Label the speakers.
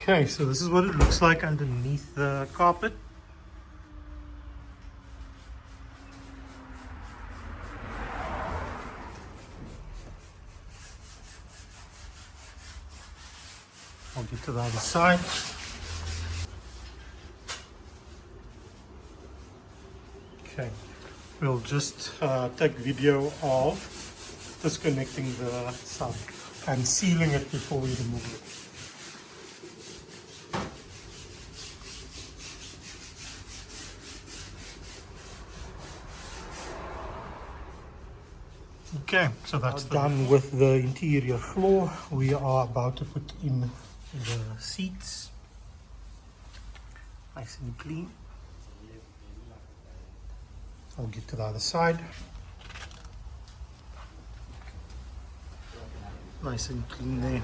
Speaker 1: Okay, so this is what it looks like underneath the carpet. I'll get to the other side. Okay, we'll just take video of disconnecting the sub and sealing it before we remove it. Okay, so that's done with the interior floor. We are about to put in the seats. Nice and clean. I'll get to the other side. Nice and clean there.